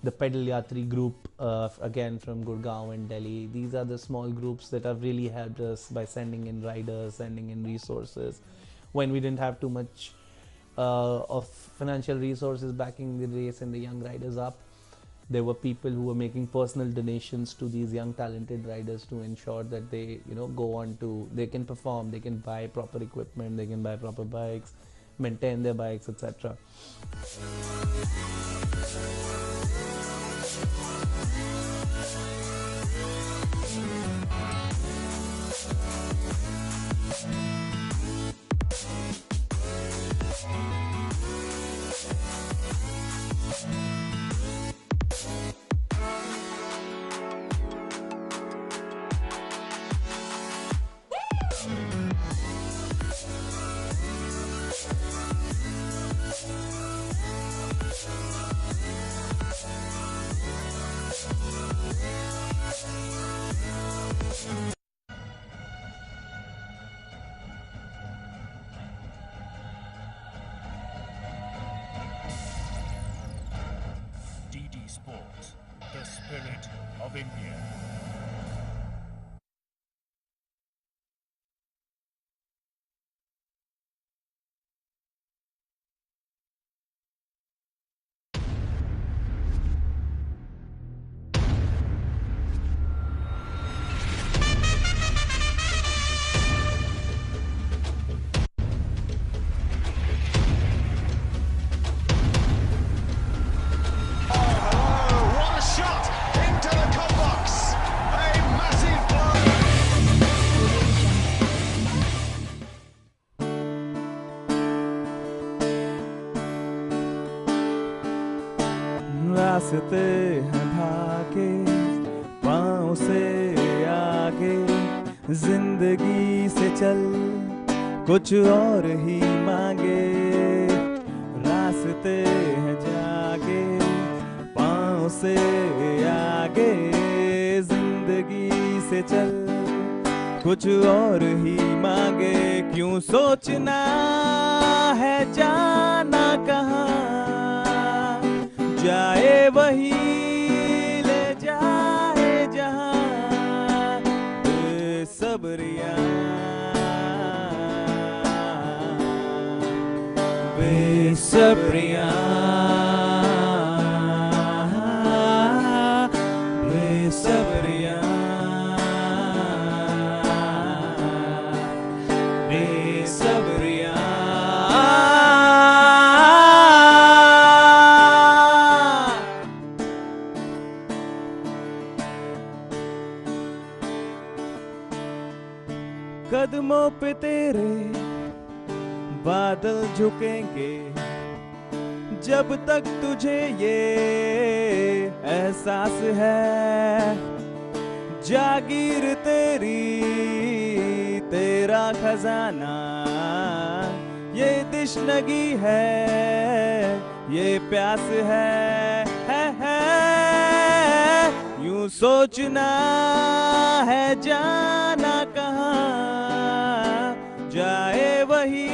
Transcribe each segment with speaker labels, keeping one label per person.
Speaker 1: the Pedal Yatri group, again from Gurgaon and Delhi. These are the small groups that have really helped us by sending in riders, sending in resources. When we didn't have too much of financial resources backing the race and the young riders up, there were people who were making personal donations to these young talented riders to ensure that they, you know, go on to, they can perform, they can buy proper equipment, they can buy proper bikes, maintain their bikes, etc.
Speaker 2: Sports, the spirit of India.
Speaker 3: रास्ते हैं भागे पाँव से आगे, जिंदगी से चल कुछ और ही मांगे। रास्ते हैं जागे पाँव से आगे, जिंदगी से चल कुछ और ही मांगे। क्यों सोचना है जाना कहाँ, जाए वही ले जाए जहाँ। बेसब्रियाँ बेसब्रियाँ बेसब्रियाँ बेसब्रियाँ। कदमों पे तेरे बादल झुकेंगे, जब तक तुझे ये एहसास है। जागीर तेरी तेरा खजाना, ये तिश्नगी है, ये प्यास है। यूं सोचना है जाना कहाँ, जाए वही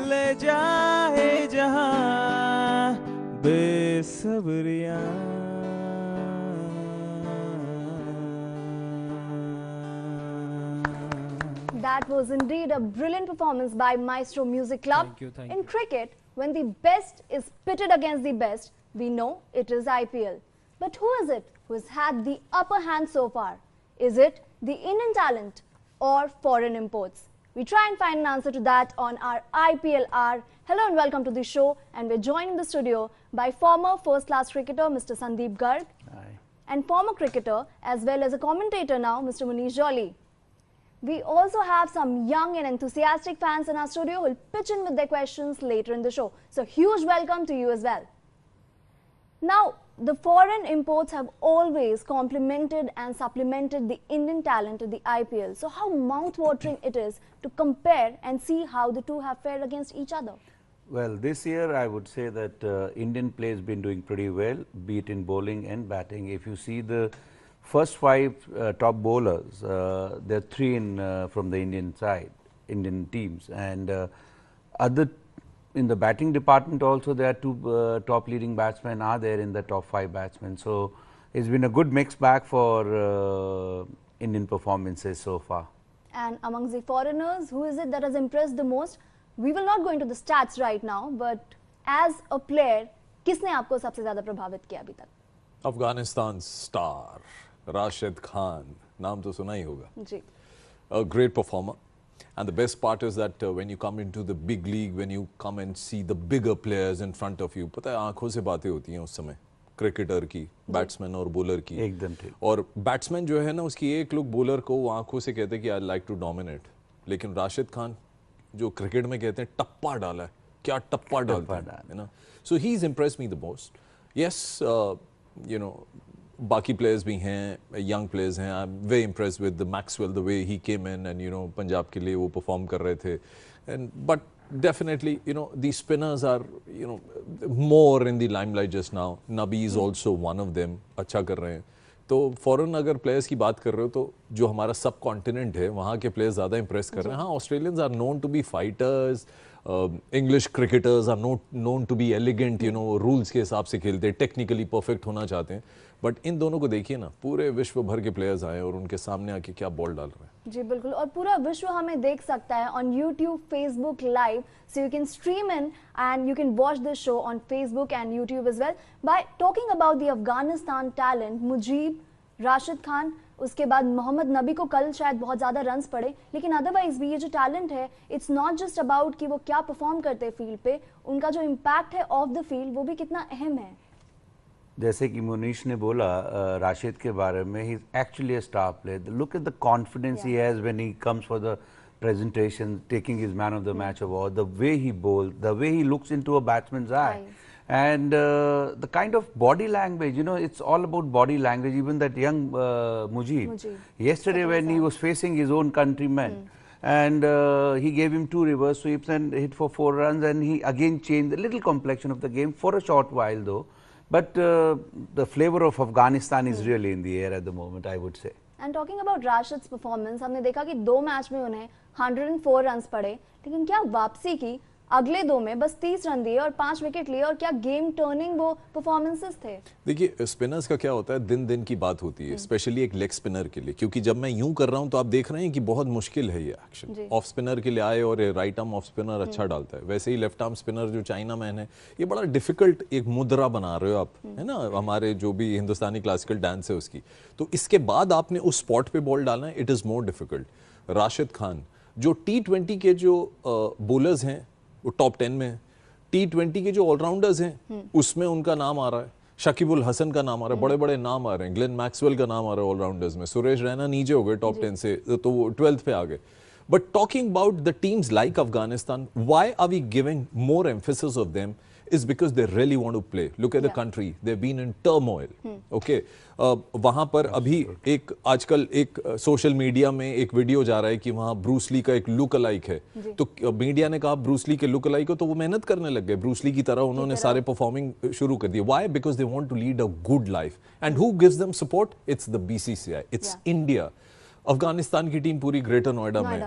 Speaker 3: ले जाए जहाँ। Besabriyaan
Speaker 4: That was indeed a brilliant performance by Maestro Music Club.
Speaker 5: Thank
Speaker 4: In
Speaker 5: you.
Speaker 4: cricket, when the best is pitted against the best, we know it is IPL. But who is it who has had the upper hand so far? Is it the Indian talent or foreign imports? We try and find an answer to that on our IPL hour. Hello and welcome to the show, and we're joined in the studio by former first-class cricketer Mr. Sandeep Garg.
Speaker 1: Hi.
Speaker 4: And former cricketer as well as a commentator now, Mr. Munish Jolly. We also have some young and enthusiastic fans in our studio who will pitch in with their questions later in the show. So huge welcome to you as well. Now, the foreign imports have always complemented and supplemented the Indian talent in the IPL. So how mouth-watering it is to compare and see how the two have fared against each other.
Speaker 6: Well, this year I would say that Indian play has been doing pretty well, be it in bowling and batting. If you see the first five top bowlers, there are three from the Indian side, Indian teams, and other in the batting department also there are two top leading batsmen are there in the top 5 batsmen. So it's been a good mixed bag for Indian performances so far.
Speaker 4: And amongst the foreigners, who is it that has impressed the most? We will not go into the stats right now, but as a player, किसने आपको सबसे ज़्यादा प्रभावित किया अभी तक?
Speaker 5: Afghanistan star Rashid Khan, नाम तो सुना ही होगा.
Speaker 4: जी.
Speaker 5: A great performer. And the best part is that when you come into the big league, when you come and see the bigger players in front of you, पता है आंखों से बातें होती हैं उस समय क्रिकेटर की, बैट्समैन और बॉलर की.
Speaker 6: एकदम ठीक.
Speaker 5: और बैट्समैन जो है ना उसकी एक लुक बॉलर को वो आंखों से कहते हैं कि आई लाइक टू डोमिनेट. लेकिन राशिद खान जो क्रिकेट में कहते हैं टप्पा डाला है, क्या टप्पा डालता है ना. So he is impressed me the most. Yes, you know बाकी प्लेयर्स भी हैं, यंग प्लेयर्स हैं. I am very impressed with the Maxwell, the way he came in and you know Punjab के लिए वो परफॉर्म कर रहे थे. And but definitely, you know, these spinners are, you know, more in the limelight just now. Nabi is also one of them. अच्छा कर रहे हैं. तो फॉरेन अगर प्लेयर्स की बात कर रहे हो तो जो हमारा सब कॉन्टिनेंट है वहाँ के प्लेयर्स ज़्यादा इंप्रेस कर रहे हैं. हाँ, Australians are known to be fighters, English cricketers are known to be elegant, you know, rules के हिसाब से खेलते हैं, टेक्निकली परफेक्ट होना चाहते हैं. बट इन दोनों को देखिए ना, पूरे विश्व भर के प्लेयर्स आए और उनके सामने आके क्या बॉल डाल रहे हैं.
Speaker 4: जी बिल्कुल, और पूरा विश्व हमें देख सकता है on YouTube, Facebook live. So you can stream in and you can watch this show on Facebook and YouTube as well. By talking about the Afghanistan talent, Mujeeb, Rashid Khan, उसके बाद मोहम्मद नबी को कल शायद बहुत ज़्यादा रन्स पड़े, लेकिन अदरवाइज भी ये जो टैलेंट है, इट्स नॉट जस्ट अबाउट कि वो क्या परफॉर्म करते हैं फील्ड पे, उनका जो इम्पैक्ट है ऑफ द फील्ड वो भी कितना अहम है.
Speaker 6: जैसे कि मुनीश ने बोला राशिद के बारे में, he is actually a star player. Look at the confidence he has when he comes for the presentation, taking his man of the match award, the way he bowls, the way he looks into a batsman's eye. And the kind of body language, you know, it's all about body language. Even that young Mujib, yesterday when he was facing his own countrymen, and he gave him 2 reverse sweeps and hit for 4 runs, and he again changed the little complexion of the game for a short while though. But the flavor of Afghanistan is really in the air at the moment, I would say.
Speaker 4: And talking about Rashid's performance, हमने देखा कि 2 match में उन्हें 104 runs पड़े, लेकिन क्या वापसी की, अगले 2 में बस 30 रन दिए और 5 विकेट लिए, और क्या गेम टर्निंग वो परफॉर्मेंसेस थे. देखिए
Speaker 5: स्पिनर्स का क्या होता है, दिन दिन की बात होती है, स्पेशली एक लेग स्पिनर के लिए, क्योंकि जब मैं यूं कर रहा हूं तो आप देख रहे हैं कि बहुत मुश्किल है ये एक्शन. ऑफ स्पिनर के लिए आए और राइट आर्म ऑफ स्पिनर अच्छा डालता है. वैसे ही लेफ्ट आर्म स्पिनर जो चाइना मैन है, ये बड़ा डिफिकल्ट एक मुद्रा बना रहे हो आप, है ना, हमारे जो भी हिंदुस्तानी क्लासिकल डांस है उसकी. तो इसके बाद आपने उस स्पॉट पे बॉल डालना है, it is more difficult. Rashid Khan जो T20 के जो बॉलर्स हैं वो टॉप 10 में है. T20 के जो ऑलराउंडर्स हैं उसमें उनका नाम आ रहा है, शकीबुल हसन का नाम आ रहा है, बड़े बड़े नाम आ रहे हैं, ग्लेन मैक्सवेल का नाम आ रहा है ऑलराउंडर्स में. सुरेश रैना नीचे हो गए टॉप 10 से, तो वो 12th पे आ गए. But talking about the teams like Afghanistan, why are we giving more emphasis of them is because they really want to play. Look at the country, they've been in turmoil. Okay, वहाँ पर अभी एक आजकल एक social media में एक video जा रहा है कि वहाँ ब्रूस ली का एक लुक अलाइक है. तो मीडिया ने कहा ब्रूस ली के लुक अलाइक हो, तो वो मेहनत करने लग गए ब्रूस ली की तरह, उन्होंने सारे परफॉर्मिंग शुरू कर दिए. Why? Because they want to lead a good life. And who gives them support? It's the BCCI. It's India. Afghanistan की टीम पूरी ग्रेटर नोएडा में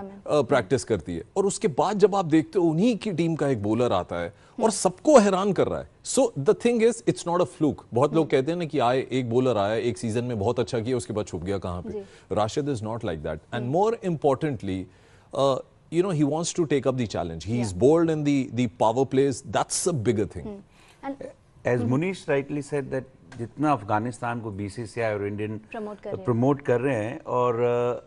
Speaker 5: प्रैक्टिस करती है, और उसके बाद जब आप देखते हो उन्हीं की टीम का एक बॉलर आता है और सबको हैरान कर रहा है. So the thing is, it's not a fluke. बहुत लोग कहते हैं ना कि आए एक बॉलर आया एक सीजन में बहुत अच्छा किया, उसके बाद छुप गया कहां पे. Rashid is not like that. And more importantly, you know, he wants to take up the challenge. He is bold in the power plays. That's a bigger thing.
Speaker 6: And as Munish rightly said that जितना अफगानिस्तान को BCCI और Indian promote कर रहे हैं, और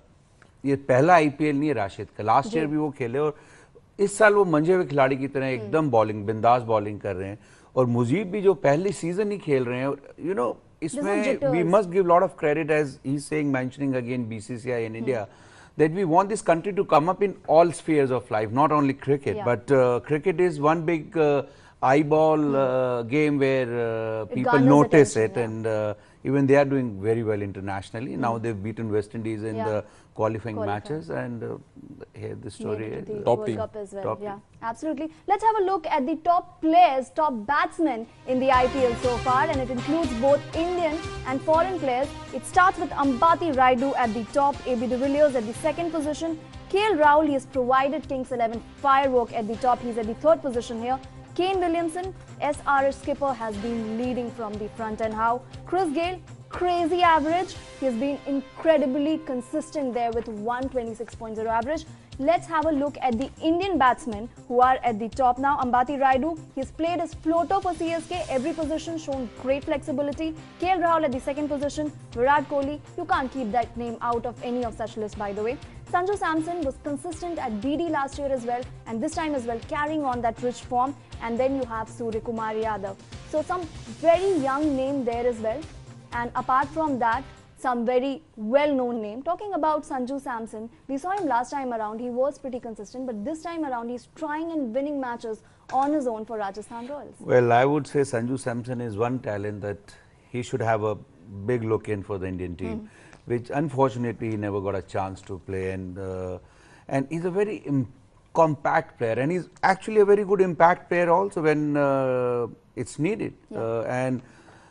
Speaker 6: ये पहला IPL नहीं है राशिद का, लास्ट ईयर भी वो खेले, और इस साल वो मंजे हुए खिलाड़ी की तरह एकदम बॉलिंग, बिंदास बॉलिंग कर रहे हैं. और मुजीब भी जो पहली सीजन ही खेल रहे हैं, यू नो, इसमें we must give lot of credit as he is saying, mentioning again BCCI in India, that we want this country to come up in all spheres of life, not only cricket, but cricket is one big eyeball game where people notice it, and even they are doing very well internationally. Now they've beaten West Indies in the qualifying matches, and here the story is
Speaker 5: top team.
Speaker 4: Top team. Absolutely. Let's have a look at the top players, top batsmen in the IPL so far, and it includes both Indian and foreign players. It starts with Ambati Rayudu at the top, AB de Villiers at the second position, KL Rahul, he has provided Kings 11 firework at the top, he's at the third position here. Kane Williamson, SR skipper, has been leading from the front. And how? Chris Gayle, crazy average. He has been incredibly consistent there with 126.0 average. Let's have a look at the Indian batsmen who are at the top now. Ambati Rayudu, he's played as floater for CSK, every position shown great flexibility. KL Rahul at the second position. Virat Kohli, you can't keep that name out of any of such lists, by the way. Sanju Samson was consistent at BD last year as well, and this time as well, carrying on that rich form. And then you have Surya Kumar Yadav. So some very young name there as well. And apart from that, some very well-known name. Talking about Sanju Samson, we saw him last time around. He was pretty consistent, but this time around, he's trying and winning matches on his own for Rajasthan Royals.
Speaker 6: Well, I would say Sanju Samson is one talent that he should have a big look in for the Indian team, which unfortunately he never got a chance to play. And he's a very compact player, and he's actually a very good impact player also when it's needed. And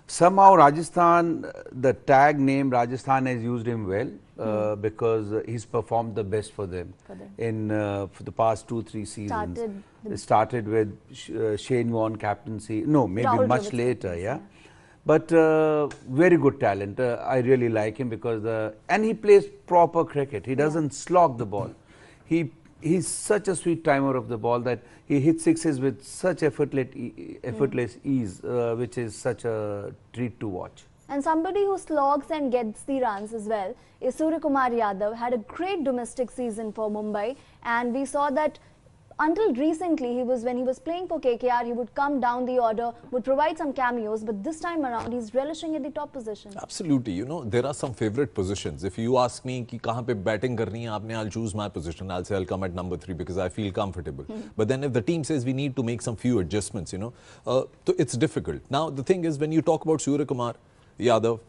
Speaker 6: somehow Rajasthan, the tag name Rajasthan has used him well because he's performed the best for them for the past 2-3 seasons. Started with Shane Warne captaincy. No, maybe Rahul much later, yeah. But very good talent. I really like him because and he plays proper cricket. He doesn't slog the ball. He's such a sweet timer of the ball that he hits sixes with such effortless ease, which is such a treat to watch.
Speaker 4: And somebody who slogs and gets the runs as well is Surya Kumar Yadav. Had a great domestic season for Mumbai, and we saw that until recently, when he was playing for KKR, he would come down the order, would provide some cameos, but this time around, he's relishing at the top position.
Speaker 5: Absolutely. You know, there are some favorite positions. If you ask me कि कहाँ पे batting करनी है आपने, I'll choose my position. I'll say I'll come at number 3 because I feel comfortable. But then if the team says we need to make some few adjustments, you know, so it's difficult. Now, the thing is, when you talk about Surya Kumar Yadav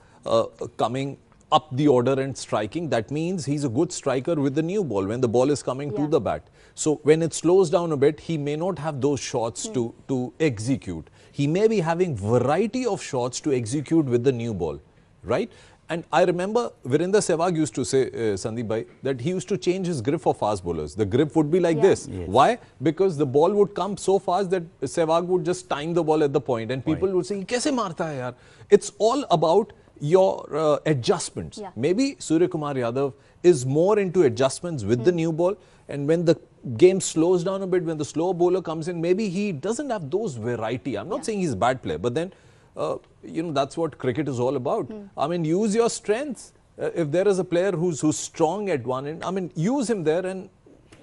Speaker 5: coming up the order and striking, that means he's a good striker with the new ball when the ball is coming to the bat. So when it slows down a bit, he may not have those shots to execute. He may be having variety of shots to execute with the new ball, right? And I remember Virender Sehwag used to say, Sandeep bhai, that he used to change his grip for fast bowlers. The grip would be like this. Yes. Why? Because the ball would come so fast that Sehwag would just time the ball at the point and people would say, kaise marta hai yaar? It's all about your adjustments. Maybe Surya Kumar Yadav is more into adjustments with the new ball, and when the game slows down a bit, when the slow bowler comes in, maybe he doesn't have those variety. I'm not saying he's a bad player, but then you know, that's what cricket is all about. I mean, use your strengths. If there is a player who's strong at one end, I mean, use him there and,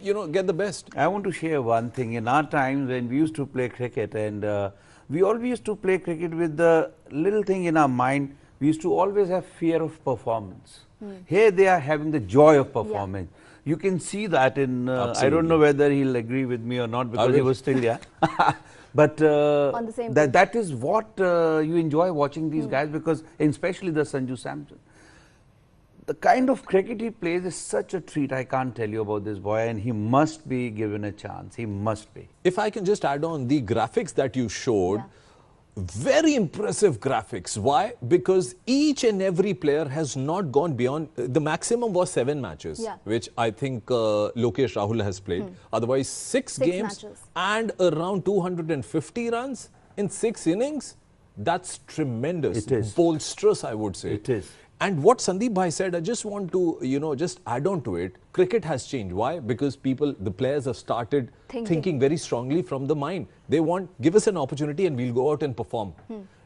Speaker 5: you know, get the best.
Speaker 6: I want to share one thing. In our times when we used to play cricket, and we always used to play cricket with the little thing in our mind, we used to always have fear of performance. Here they are having the joy of performance. You can see that in, I don't know whether he'll agree with me or not because he was still, but
Speaker 4: on the same
Speaker 6: that is what you enjoy watching these guys, because especially the Sanju Samson. The kind of cricket he plays is such a treat. I can't tell you about this boy, and he must be given a chance. He must be.
Speaker 5: If I can just add on the graphics that you showed, very impressive graphics. Why? Because each and every player has not gone beyond, the maximum was 7 matches, which I think Lokesh Rahul has played. Otherwise, 6 games
Speaker 4: matches.
Speaker 5: And around 250 runs in 6 innings. That's tremendous.
Speaker 6: It is.
Speaker 5: Bolsterous, I would say.
Speaker 6: It is.
Speaker 5: And what Sandeep bhai said, I just want to, you know, just add on to it. Cricket has changed. Why? Because the players have started thinking very strongly from the mind. They want, give us an opportunity and we'll go out and perform.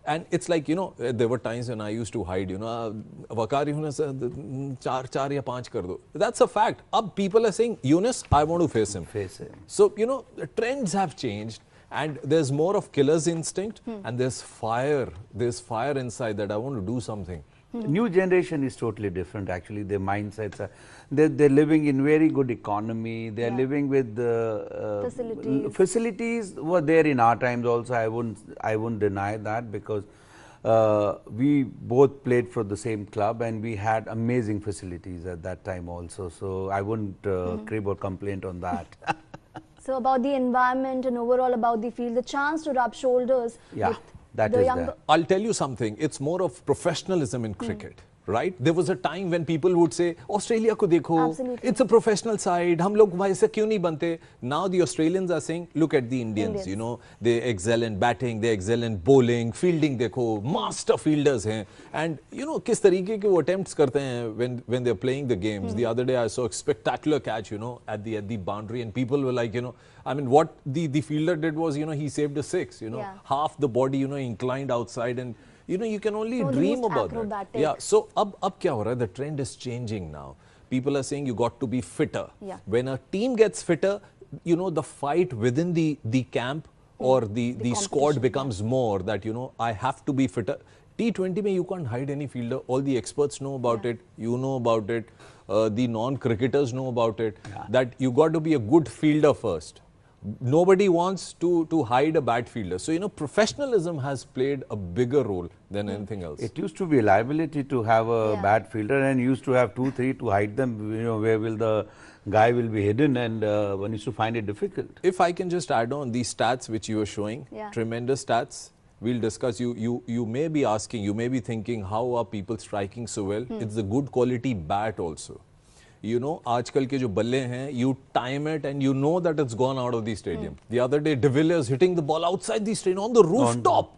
Speaker 5: And it's like, you know, there were times when I used to hide, you know, Vakari Yunus, 4 ya 5 kar do. That's a fact. Ab people are saying, Yunus, I want to face him. So, you know, the trends have changed. And there's more of killer's instinct, and there's fire. There's fire inside that I want to do something.
Speaker 6: New generation is totally different. Actually, their mindsets are, they're living in very good economy. They're living with facilities were there in our times also. I wouldn't deny that, because we both played for the same club and we had amazing facilities at that time also. So I wouldn't crib or complain on that.
Speaker 4: So about the environment and overall about the field, the chance to rub shoulders with
Speaker 6: that
Speaker 4: the
Speaker 6: is
Speaker 4: younger...
Speaker 5: I'll tell you something. It's more of professionalism in cricket. right? There was a time when people would say, Australia ko dekho,
Speaker 4: Absolutely.
Speaker 5: it's a professional side, hum log waise kyun nahi bante? Now the Australians are saying, look at the Indians, you know, they excel in batting, they excel in bowling, fielding dekho, master fielders hain. And you know, kis tarike ke wo attempts karte hain when they're playing the games. The other day I saw a spectacular catch, you know, at the boundary, and people were like, you know, I mean, what the fielder did was, you know, he saved a 6, you know, half the body, you know, inclined outside, and you know, you can only dream about that. Yeah. So, ab kya ho raha hai? The trend is changing now. People are saying you got to be fitter. When a team gets fitter, you know, the fight within the camp or the squad becomes more that, you know, I have to be fitter. T20 mein you can't hide any fielder. All the experts know about it. You know about it. The non-cricketers know about it. That you got to be a good fielder first. Nobody wants to hide a bad fielder. So, you know, professionalism has played a bigger role than anything else.
Speaker 6: It used to be a liability to have a bad fielder, and used to have 2, 3 to hide them. You know, where will the guy will be hidden, and one used to find it difficult.
Speaker 5: If I can just add on these stats which you were showing, tremendous stats. We'll discuss. You may be asking, you may be thinking, how are people striking so well? It's a good quality bat also. You know, आजकल के जो बल्ले हैं, you time it and you know that it's gone out of the stadium. The other day, De Villiers hitting the ball outside the stadium on the rooftop.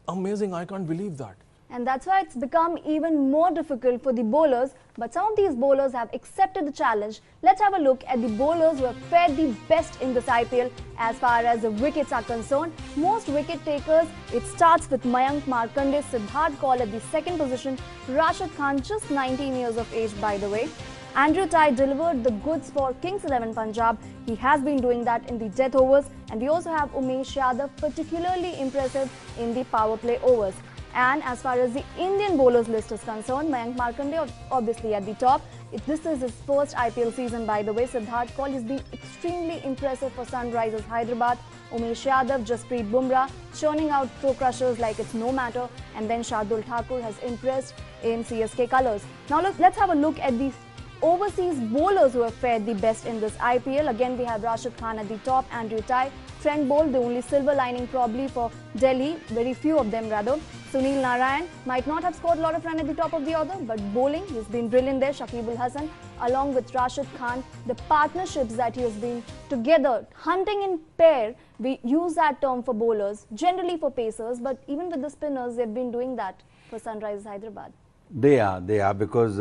Speaker 5: Amazing! I can't believe that.
Speaker 4: And that's why it's become even more difficult for the bowlers. But some of these bowlers have accepted the challenge. Let's have a look at the bowlers who have fared the best in this IPL as far as the wickets are concerned. Most wicket takers, it starts with Mayank Markande, Siddharth Kaul at the 2nd position, Rashid Khan, just 19 years of age by the way. Andrew Tye delivered the goods for Kings 11 Punjab. He has been doing that in the death overs. And we also have Umesh Yadav, particularly impressive in the power play overs. And as far as the Indian bowlers list is concerned, Mayank Markande obviously at the top. This is his first IPL season by the way. Siddharth Kaul has been extremely impressive for Sunrisers Hyderabad. Umesh Yadav, Jasprit Bumrah, churning out pro crushers like it's no matter. And then Shardul Thakur has impressed in CSK colours. Now let's have a look at these overseas bowlers who have fared the best in this IPL. Again, we have Rashid Khan at the top, Andrew Tye, Trent Bolt, the only silver lining probably for Delhi, very few of them rather. Sunil Narayan might not have scored a lot of runs at the top of the order, but bowling, he's been brilliant there. Shakibul Hasan, along with Rashid Khan, the partnerships that he has been together, hunting in pair, we use that term for bowlers, generally for pacers, but even with the spinners, they've been doing that for Sunrisers Hyderabad.
Speaker 6: They are because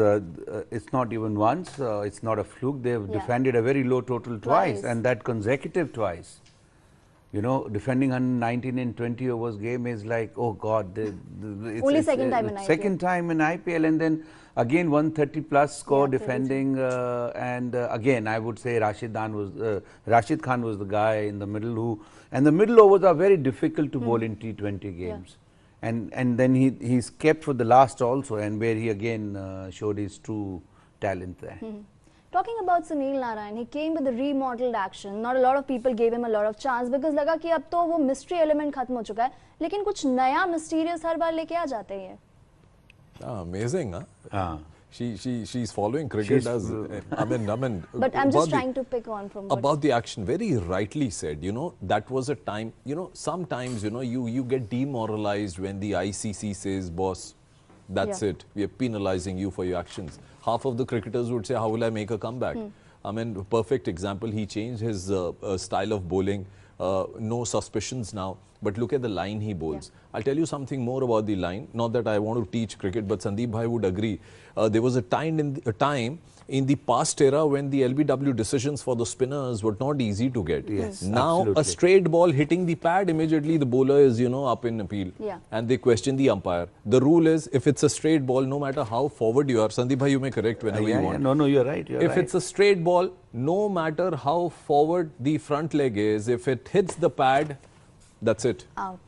Speaker 6: it's not even once, it's not a fluke. They've defended a very low total twice, and that consecutive twice. You know, defending 119 in 20 overs game is like, oh God, it's
Speaker 4: only second time in IPL.
Speaker 6: Second time in IPL, and then again 130 plus score defending, and again I would say Rashid Khan was the guy in the middle and the middle overs are very difficult to bowl in T20 games. And then he's kept for the last also, and where he again showed his true talent there.
Speaker 4: Talking about Sunil Narayan, he came with a remodeled action. Not a lot of people gave him a lot of chance because लगा कि अब तो वो mystery element खत्म हो चुका है, लेकिन कुछ नया mysterious हर बार लेके आ जाते हैं.
Speaker 5: Amazing, huh? She's following cricket as I mean.
Speaker 4: But I'm just trying to pick on from
Speaker 5: about the action. Very rightly said. You know, that was a time. You know, sometimes you get demoralized when the ICC says, "Boss, that's it. We are penalizing you for your actions." Half of the cricketers would say, "How will I make a comeback?" I mean, perfect example. He changed his style of bowling. No suspicions now. But look at the line he bowls. I'll tell you something more about the line. Not that I want to teach cricket, but Sandeep Bhai would agree. There was a time in the past era when the LBW decisions for the spinners were not easy to get.
Speaker 6: Yes,
Speaker 5: now
Speaker 6: absolutely.
Speaker 5: A straight ball hitting the pad, immediately the bowler is, up in appeal. And they question the umpire. The rule is, if it's a straight ball, no matter how forward you are, Sandeep Bhai, you may correct whenever you want.
Speaker 6: No, you're right.
Speaker 5: If it's a straight ball, no matter how forward the front leg is, if it hits the pad, that's it.
Speaker 4: Out.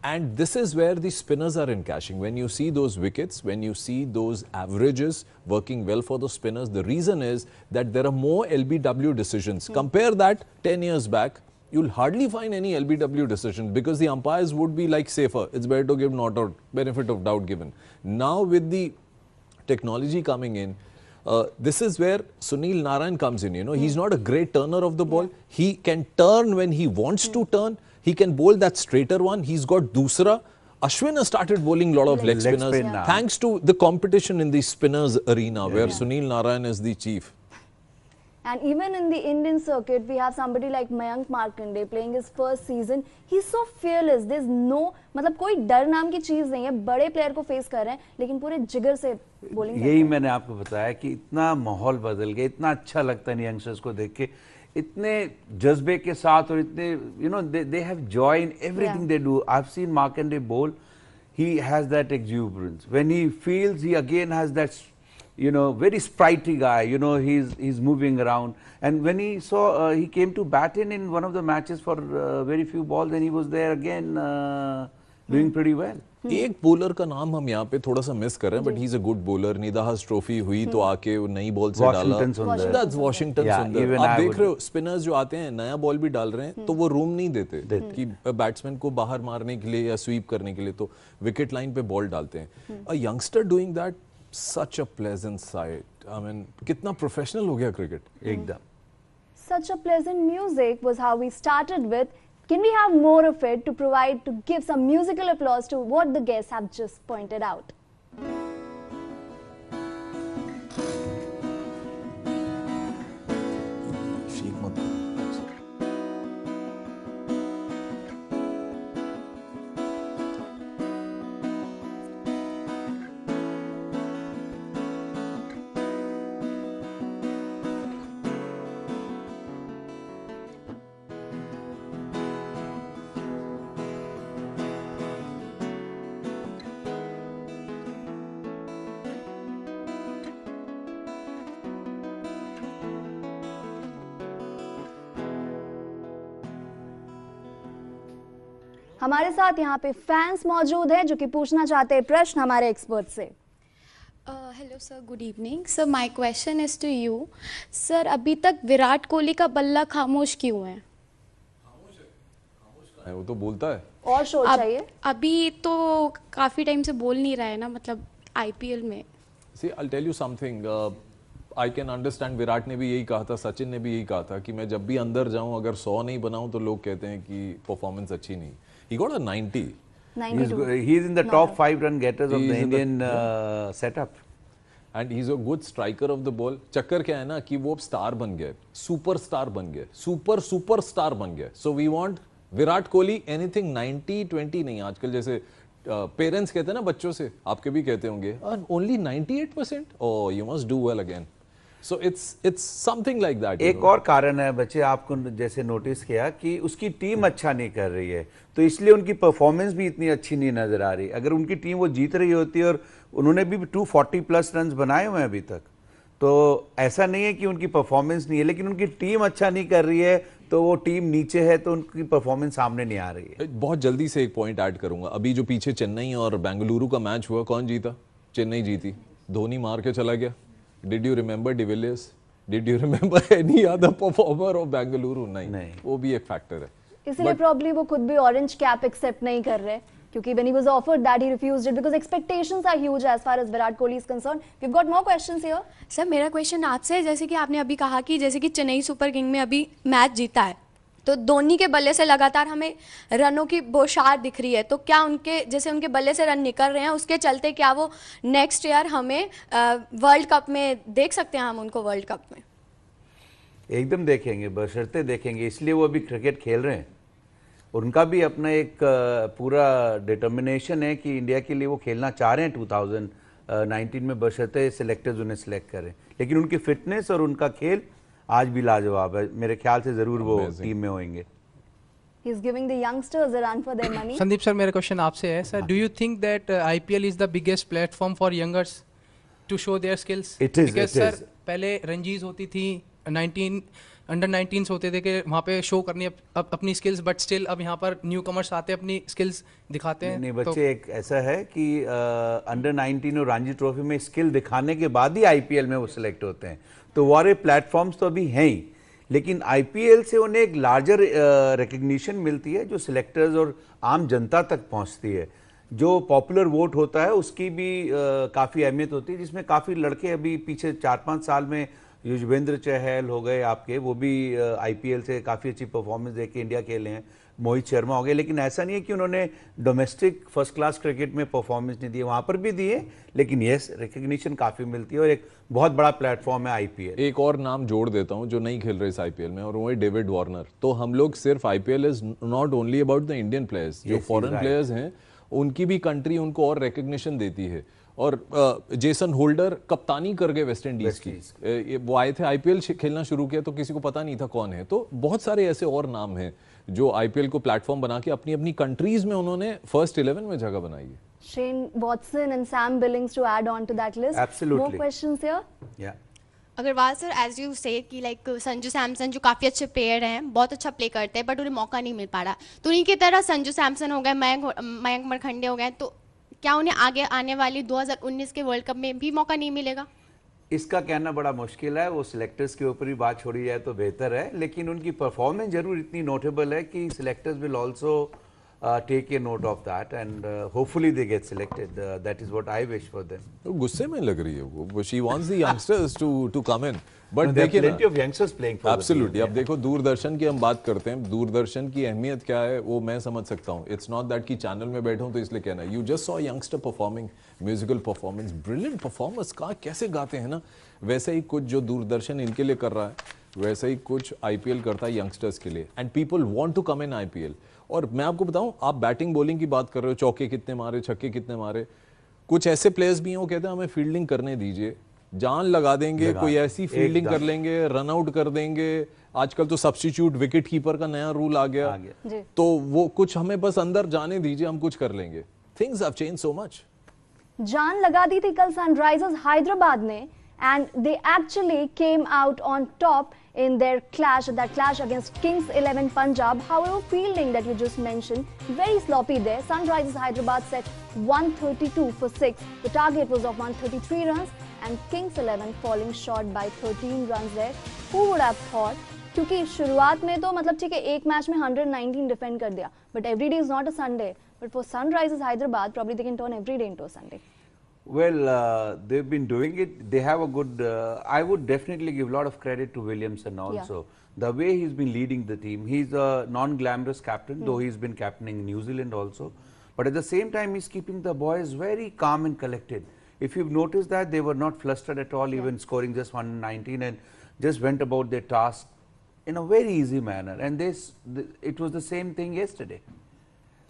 Speaker 5: And this is where the spinners are encashing. When you see those wickets, when you see those averages working well for the spinners, the reason is that there are more LBW decisions. Compare that 10 years back, you'll hardly find any LBW decisions because the umpires would be like safer. It's better to give not out, benefit of doubt given. Now with the technology coming in, this is where Sunil Narayan comes in. He's not a great turner of the ball. He can turn when he wants to turn. He can bowl that straighter one. He's got dusra. Ashwin has started bowling a lot of leg spinners thanks to the competition in the spinners arena where Sunil Narayan is the chief.
Speaker 4: And even in the Indian circuit, we have somebody like Mayank Markande playing his first season. He's so fearless. There's no, मतलब कोई डर नाम की चीज नहीं है. बड़े player को फेस कर रहे हैं, लेकिन पूरे जिगर से बॉलिंग.
Speaker 6: यही मैंने आपको बताया कि इतना माहौल बदल गया, इतना अच्छा लगता है यंगस्टर्स को देख के, इतने जज्बे के साथ और इतने, you know, they have joy in everything they do. I've seen Markande bowl. He has that exuberance. When he feels, he again has that, you know, very sprightly guy. You know, he's moving around. And when he saw, he came to bat in one of the matches for very few balls, and he was there again doing pretty well.
Speaker 5: एक bowler का नाम हम यहाँ पे थोड़ा सा miss कर रहे हैं, but he is a good bowler. Nidahas trophy हुई तो आके वो नई बॉल से डाला. दैट्स वाशिंगटन सुंदर. आप देख रहे हो स्पिनर्स जो आते हैं नया बॉल भी डाल रहे हैं तो वो रूम नहीं देते कि बैट्समैन को बाहर मारने के लिए या स्वीप करने के लिए, तो विकेट लाइन पे बॉल डालते हैं. A youngster doing that, such a pleasant sight. I mean, कितना प्रोफेशनल हो गया क्रिकेट एकदम.
Speaker 4: Such a pleasant music was how we started with. Can we have more of it to give some musical applause to what the guests have just pointed out? हमारे साथ यहाँ पे fans मौजूद हैं जो कि पूछना चाहते हैं प्रश्न हमारे एक्सपर्ट से.
Speaker 7: Hello sir, good evening sir. My question is to you sir. अभी तक विराट कोहली का बल्ला खामोश क्यों है?
Speaker 5: वो तो बोलता है
Speaker 4: और शो चाहिए.
Speaker 7: अभी तो काफी टाइम से बोल नहीं रहा है ना, मतलब आईपीएल में.
Speaker 5: See, I'll tell you something. I can understand. Virat ने भी यही कहा था, सचिन ने भी यही कहा था कि मैं जब भी अंदर जाऊं अगर 100 नहीं बनाऊं तो लोग कहते हैं कि परफॉर्मेंस अच्छी नहीं. He got a 90.
Speaker 6: He's in the top 5 run getters of the Indian setup.
Speaker 5: And he's a good striker of the ball. चक्कर क्या है ना कि वो अब स्टार बन गया, सुपर स्टार बन गया, सुपर स्टार बन गया. So we want Virat Kohli anything 90-20 नहीं. आजकल जैसे पेरेंट्स कहते हैं ना बच्चों से, आपके भी कहते होंगे, only 98%. Oh, you must do well again. So it's something like that.
Speaker 6: एक और कारण है बच्चे, आपको जैसे नोटिस किया कि उसकी टीम अच्छा नहीं कर रही है, तो इसलिए उनकी परफॉर्मेंस भी इतनी अच्छी नहीं नजर आ रही. अगर उनकी टीम वो जीत रही होती और उन्होंने भी 240 प्लस रन बनाए हुए हैं अभी तक, तो ऐसा नहीं है कि उनकी परफॉर्मेंस नहीं है, लेकिन उनकी टीम अच्छा नहीं कर रही है तो वो टीम नीचे है तो उनकी परफॉर्मेंस सामने नहीं आ रही है.
Speaker 5: बहुत जल्दी से एक पॉइंट ऐड करूंगा. अभी जो पीछे चेन्नई और बेंगलुरु का मैच हुआ, कौन जीता? चेन्नई जीती. धोनी मार के चला गया. Did you remember de Villiers? Did you remember any other performer of Bengaluru? नहीं, वो भी एक फैक्टर है.
Speaker 4: इसलिए प्रॉब्ली वो खुद भी ऑरेंज कैप एक्सेप्ट नहीं कर रहे, क्योंकि when he was offered that he refused it because expectations are huge as far as Virat Kohli is concerned. We've got more questions here.
Speaker 7: Sir मेरा क्वेश्चन आपसे है, जैसे कि आपने अभी कहा कि जैसे कि चेन्नई सुपर किंग में अभी मैच जीता है, तो धोनी के बल्ले से लगातार हमें रनों की बौछार दिख रही है, तो क्या उनके जैसे उनके बल्ले से रन निकल रहे हैं उसके चलते क्या वो नेक्स्ट ईयर हमें वर्ल्ड कप में देख सकते हैं? हम उनको वर्ल्ड कप में
Speaker 6: एकदम देखेंगे, बशर्ते देखेंगे. इसलिए वो अभी क्रिकेट खेल रहे हैं. उनका भी अपना एक पूरा डिटर्मिनेशन है कि इंडिया के लिए वो खेलना चाह रहे हैं 2019 में, बशर्ते सिलेक्टर्स उन्हें सिलेक्ट करें. लेकिन उनकी फिटनेस और उनका खेल आज भी लाजवाब है. मेरे ख्याल से जरूर वो टीम में होंगे.
Speaker 4: He's giving the youngsters a run for their money.
Speaker 8: Sandeep sir, मेरा क्वेश्चन आपसे है sir. Do you think that IPL is the biggest platform for youngers to show their skills?
Speaker 6: It is.
Speaker 8: Sir पहले रंजीज होती थी, under 19s होते थे कि वहाँ पे शो करनी अपनी स्किल्स, बट स्टिल अब यहाँ पर न्यू कमर्स आते हैं अपनी स्किल्स दिखाते हैं.
Speaker 6: नहीं बच्चे, एक ऐसा है कि अंडर 19 और रणजी ट्रॉफी में स्किल दिखाने के बाद ही आईपीएल में वो सिलेक्ट होते हैं. तो वारे प्लेटफॉर्म्स तो अभी हैं ही, लेकिन आईपीएल से उन्हें एक लार्जर रिकग्निशन मिलती है जो सिलेक्टर्स और आम जनता तक पहुंचती है. जो पॉपुलर वोट होता है उसकी भी काफ़ी अहमियत होती है, जिसमें काफ़ी लड़के अभी पीछे 4-5 साल में युजवेंद्र चहल हो गए आपके, वो भी आईपीएल से काफ़ी अच्छी परफॉर्मेंस देके इंडिया खेले हैं. मोहित शर्मा हो गए, लेकिन ऐसा नहीं है कि उन्होंने डोमेस्टिक फर्स्ट क्लास क्रिकेट में परफॉर्मेंस नहीं दी, वहां पर भी दिए, लेकिन यस रिकग्निशन काफी मिलती है और एक बहुत बड़ा प्लेटफॉर्म है आईपीएल।
Speaker 5: एक और नाम जोड़ देता हूं जो नहीं खेल रहे इस आईपीएल में, और वो है डेविड वार्नर। तो हम लोग सिर्फ IPL is not only about the Indian players, जो फॉरेन प्लेयर्स हैं उनकी भी कंट्री उनको और रिकग्निशन देती है। और जेसन होल्डर कप्तानी कर गए वेस्ट इंडीज की, वो आए थे आईपीएल खेलना शुरू किया तो किसी को पता नहीं था कौन है। तो बहुत सारे ऐसे और नाम हैं जो आईपीएल को प्लेटफॉर्म बना के अपनी अपनी कंट्रीज में उन्होंने फर्स्ट 11 में जगह बनाई है।
Speaker 4: Shane Watson and Sam Billings to add on to that list.
Speaker 6: Absolutely.
Speaker 4: More questions here?
Speaker 6: Yeah.
Speaker 7: Agarwal sir, as you say कि लाइक संजू सैमसन जो काफ़ी अच्छे प्लेयर हैं, बहुत अच्छा प्ले करते हैं, बट उन्हें मौका नहीं मिल पा रहा। तो उन्हीं की तरह संजू सैमसन हो गए, मयंक मरखंडे हो गए, तो क्या उन्हें आगे आने वाली 2019 के वर्ल्ड कप में भी मौका नहीं मिलेगा?
Speaker 6: इसका कहना बड़ा मुश्किल है, वो सिलेक्टर्स के ऊपर ही बात छोड़ी जाए तो बेहतर है, लेकिन उनकी परफॉर्मेंस जरूर इतनी नोटेबल है कि selectors will also take a note of that and hopefully they get selected. That is what I wish for them.
Speaker 5: तो गुस्से में लग रही है वो, she wants the youngsters to come in.
Speaker 6: But देखिए ना, plenty of youngsters playing for
Speaker 5: absolutely. अब देखो दूरदर्शन की हम बात करते हैं, दूरदर्शन की अहमियत क्या है वो मैं समझ सकता हूँ। It's not that कि चैनल में बैठा हूँ तो इसलिए कहना है। You just saw youngster performing, musical performance, brilliant performance, का कैसे गाते हैं ना, वैसे ही कुछ जो दूरदर्शन इनके लिए कर रहा है वैसे ही कुछ आईपीएल करता है यंगस्टर्स के लिए, and people want to come in IPL. और मैं आपको बताऊं, आप बैटिंग बॉलिंग की बात कर रहे हो, चौके कितने मारे, छक्के कितने मारे, कुछ ऐसे प्लेयर्स भी हैं वो कहते हैं हमें फील्डिंग करने दीजिए, जान लगा देंगे, कोई ऐसी फील्डिंग कर लेंगे, रन आउट कर देंगे। आजकल तो सब्स्टिट्यूट विकेट कीपर का नया रूल आ गया, तो वो कुछ हमें बस अंदर जाने दीजिए, हम कुछ कर लेंगे। Things have changed so much.
Speaker 4: जान लगा दी थी कल सनराइजर्स हैदराबाद ने, and they actually came out on top in their clash, that clash against Kings 11 Punjab. However, fielding that you just mentioned, very sloppy there. Sunrisers Hyderabad set 132 for 6. The target was of 133 runs and Kings 11 falling short by 13 runs there. Who would have thought? क्योंकि शुरुआत में तो मतलब ठीक है एक match में 119 defend कर दिया, but every day is not a Sunday. But for Sunrisers Hyderabad, probably they can turn every day into a Sunday.
Speaker 6: Well, they've been doing it. They have a good. I would definitely give a lot of credit to Williamson also. Yeah. The way he's been leading the team. He's a non-glamorous captain, though he's been captaining New Zealand also. But at the same time, he's keeping the boys very calm and collected. If you've noticed that, they were not flustered at all, even scoring just 119, and just went about their task in a very easy manner. And it was the same thing yesterday.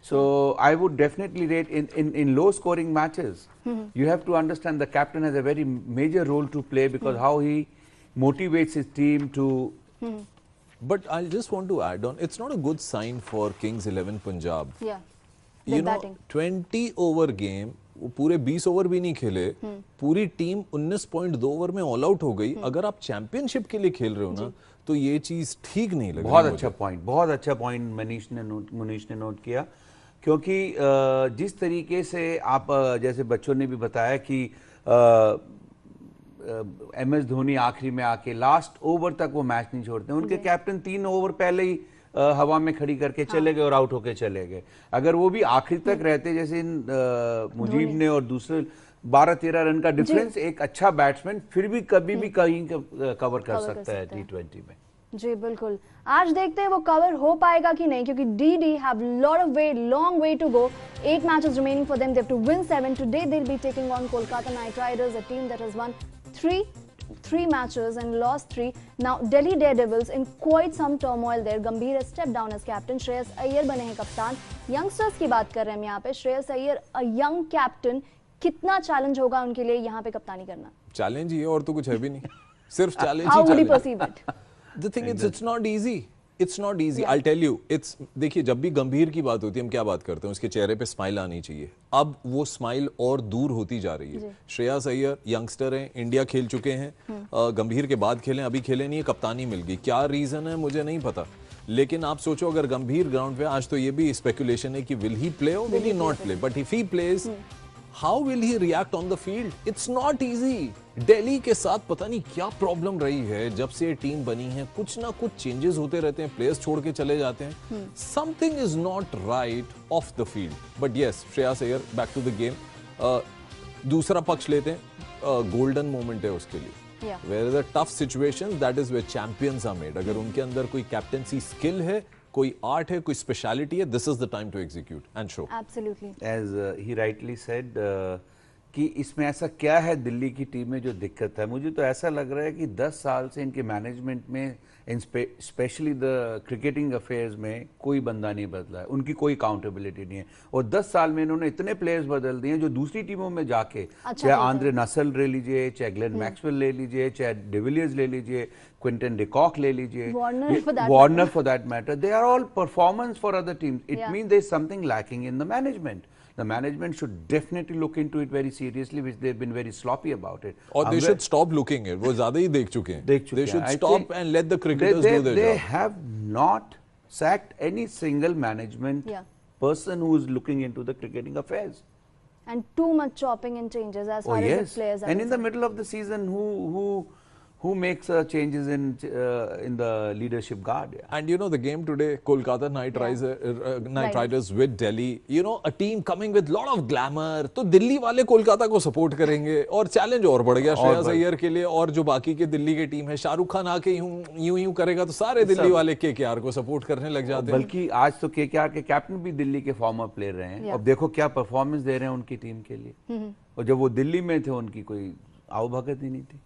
Speaker 6: So I would definitely rate in low scoring matches, you have to understand the captain has a very major role to play, because how he motivates his team to.
Speaker 5: But I just want to add on, it's not a good sign for Kings 11 Punjab.
Speaker 4: Yeah.
Speaker 5: You know, 20 over game, वो पूरे 20 over भी नहीं खेले, पूरी team 19.2 over में all out हो गई। अगर आप चैंपियनशिप के लिए खेल रहे हो ना, तो ये चीज ठीक नहीं लगी।
Speaker 6: बहुत अच्छा पॉइंट मनीष ने नोट किया, क्योंकि जिस तरीके से आप जैसे बच्चों ने भी बताया कि MS धोनी आखिरी में आके लास्ट ओवर तक वो मैच नहीं छोड़ते, उनके कैप्टन 3 ओवर पहले ही हवा में खड़ी करके चले गए और आउट होके चले गए। अगर वो भी आखिरी तक रहते, जैसे मुजीब ने और दूसरे 12-13 रन का डिफरेंस, एक अच्छा बैट्समैन फिर भी कभी भी कहीं कवर कर सकता है T20 में।
Speaker 4: जी बिल्कुल, आज देखते हैं वो कवर हो पाएगा कि नहीं, क्योंकि DD have long way to go. 8 matches remaining for them. They have to win 7 today. They'll be taking on Kolkata Knight Riders, a team that has won 3 matches and lost 3. Now Delhi Daredevils in quite some turmoil there. Gambhir has stepped down as captain. Shreyas Iyer बने हैं कप्तान। Youngsters की बात कर रहे हैं हम यहाँ पे। Shreyas Iyer, a young captain, कितना चैलेंज होगा उनके लिए यहाँ पे कप्तानी करना?
Speaker 5: चैलेंज ही है और तो कुछ है भी नहीं, सिर्फ challenge he.
Speaker 4: How would you perceive it?
Speaker 5: The thing is, it's not easy. It's not easy. I'll tell you. देखिए, जब भी गंभीर की बात होती है, हम क्या बात करते हैं, उसके चेहरे पे स्माइल आनी चाहिए। अब वो स्माइल और दूर होती जा रही है। श्रेयस अय्यर यंगस्टर हैं, इंडिया खेल चुके हैं, गंभीर के बाद खेले, अभी खेले नहीं है, कप्तानी मिल गई। क्या रीजन है मुझे नहीं पता, लेकिन आप सोचो अगर गंभीर ग्राउंड पे, आज तो ये भी स्पेकुलेशन है कि विल ही प्ले और will he not play, but if he plays, how will he react on the field? It's not easy. Delhi के साथ पता नहीं क्या प्रॉब्लम रही है, जब से टीम बनी है कुछ ना कुछ चेंजेस होते रहते हैं, प्लेयर्स छोड़ के चले जाते हैं, something is not right of the field. But yes, Shreyas Iyer back to the game. दूसरा पक्ष लेते हैं, गोल्डन मोमेंट है उसके लिए। Where is a tough situation, that is where champions are made. अगर उनके अंदर कोई कैप्टेंसी स्किल है, कोई आर्ट है, कोई स्पेशलिटी है, this is the time to execute and show.
Speaker 4: Absolutely.
Speaker 6: As he rightly said कि इसमें ऐसा क्या है दिल्ली की टीम में जो दिक्कत है. मुझे तो ऐसा लग रहा है कि 10 साल से इनके मैनेजमेंट में, स्पेशली द क्रिकेटिंग अफेयर्स में, कोई बंदा नहीं बदला है. उनकी कोई अकाउंटेबिलिटी नहीं है. और 10 साल में इन्होंने इतने प्लेयर्स बदल दिए जो दूसरी टीमों में जाके, चाहे आंद्रे नसल ले लीजिए, चाहे ग्लेन मैक्सवेल ले लीजिए, चाहे डिविलियर्स ले लीजिए, क्विंटन डिकॉक ले लीजिए, Warner for that matter, they are all performance for other teams. It means there is something lacking in the management. The management should definitely look into it very seriously, which they've been very sloppy about it.
Speaker 5: Or they should stop looking it. वो ज़्यादा ही देख चुके हैं. They should stop and let the cricketers do their job.
Speaker 6: They have not sacked any single management person who is looking into the cricketing affairs.
Speaker 4: And too much chopping and changes as far as the players are.
Speaker 6: And in the middle of the season, who makes changes in the leadership guard? Yeah.
Speaker 5: And you know the game today, Kolkata Knight Riders with Delhi. You know, a team coming with lot of glamour. तो दिल्ली वाले कोलकाता को support करेंगे और challenge और बढ़ गया श्रेयस अय्यर के लिए. और जो बाकी के दिल्ली के टीम है, शाहरुख खान आके यूं करेगा तो सारे दिल्ली वाले KKR को सपोर्ट करने लग जाते हैं.
Speaker 6: बल्कि आज तो KKR के कैप्टन भी दिल्ली के फॉर्मर प्लेयर रहे हैं. अब देखो क्या परफॉर्मेंस दे रहे हैं उनकी टीम के लिए. और जब वो दिल्ली में थे उनकी कोई आवभगत ही नहीं थी.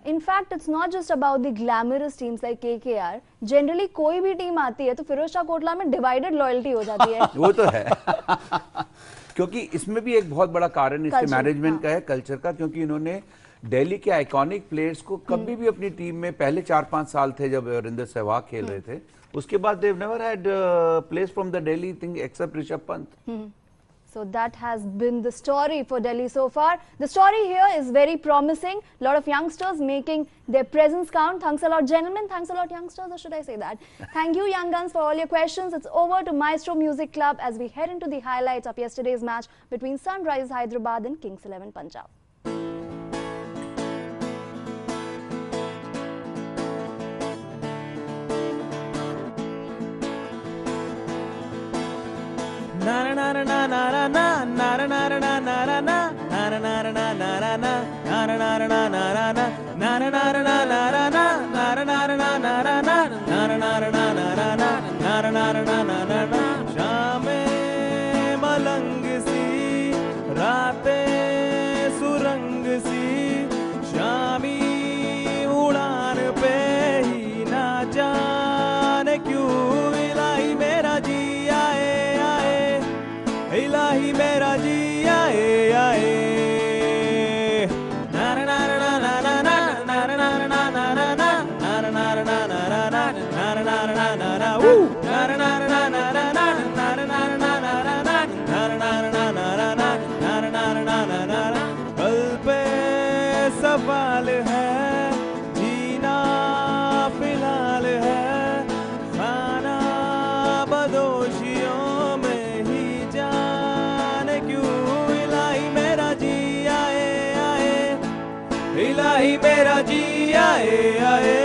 Speaker 4: In fact, it's not just about the glamorous teams like KKR. Generally, कोई भी टीम आती है तो फिरोज शाह कोटला में डिवाइडेड लॉयल्टी हो जाती है.
Speaker 6: वो तो है. क्योंकि इसमें भी एक बहुत बड़ा कारण इसके मैनेजमेंट का है, कल्चर का. क्योंकि इन्होंने दिल्ली के आइकॉनिक प्लेयर्स को कभी भी अपनी टीम में, पहले 4-5 साल थे जब वीरेंद्र सहवाग खेल रहे थे, उसके बाद they never had players from the Delhi thing except Rishabh Pant.
Speaker 4: So that has been the story for Delhi so far. The story here is very promising. A lot of youngsters making their presence count. Thanks a lot, gentlemen. Thanks a lot, youngsters, or should I say that? Thank you, young guns, for all your questions. It's over to Maestro Music Club as we head into the highlights of yesterday's match between Sunrisers Hyderabad and Kings 11 Punjab.
Speaker 3: शामें मलंग सी, रातें सुरंग सी, शामी उड़ान पे ही ना जाने क्यों इलाही मेरा जी आए आए, इलाही मेरा जी आए आए. कल पे सवाल है, जीना फिलहाल है, खाना बदोशियों में ही जाने क्यों इलाही मेरा जी आए आए, इलाही मेरा जी आए आए.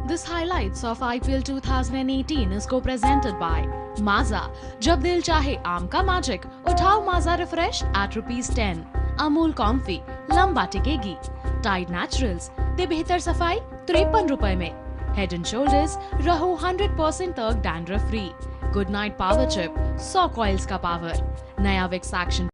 Speaker 9: This highlights of IPL 2018 is co-presented by Maaza. जब दिल चाहे आम का मैजिक, उठाओ Maaza Refresh at ₹10. Amul comfy, लंबा टिकेगी. टाइड नेचुरल्स, दे बेहतर सफाई ₹53 में. हेड एंड शोल्डर्स, रहो 100% तक dandruff free. Good night power chip, 100 coils का पावर. नया विक्स एक्शन